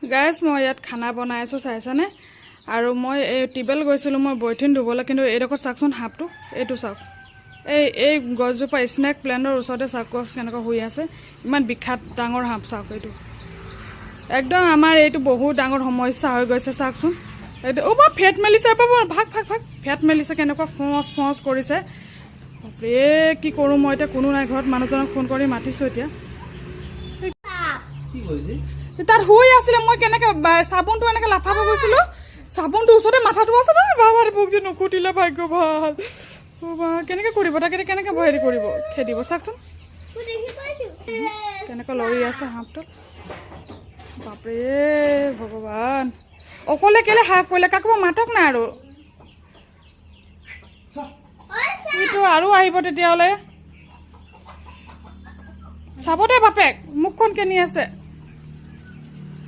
গাইছ মই ইয়াত খানা বনাই আছোঁ চাইছানে আৰু মই এই টিবেল গৈছিলোঁ মই বৈঠিন ধুবলৈ কিন্তু এইডোখৰত চাওকচোন সাপটো এইটো চাওক এই গছজোপা স্নেক প্লেণ্টৰ ওচৰতে চাওক গছ কেনেকৈ শুই আছে ইমান বিখ্যাত ডাঙৰ সাপ চাওক এইটো একদম আমাৰ এইটো বহুত ডাঙৰ সমস্যা হৈ গৈছে চাওকচোন এইটো মই ফেট মেলিছে ভাগ ফেট মেলিছে কেনেকুৱা ফচ কৰিছে বাপৰে কি কৰোঁ মই এতিয়া কোনো নাই ঘৰত মানুহজনক ফোন কৰি মাতিছোঁ এতিয়া তাত শুই আছিলে মই কেনেকৈ চাবোনটো এনেকৈ লাফাব গৈছিলোঁ চাবোনটো ওচৰতে মাথাটো আছে নহয় বাবা মোক যে নুখুটিলে ভাগ্য ভাল কেনেকৈ কৰিব তাকে কেনেকৈ হেৰি কৰিব খেদিব চাওকচোন কেনেকৈ লৰি আছে সাপটো বাপৰে ভগৱান অকলে কেলে সাপ কৰিলে কাকো মাতক নাই আৰু এইটো আৰু আহিব তেতিয়াহ'লে চাব দে বাপেক মুখখন কেনি আছে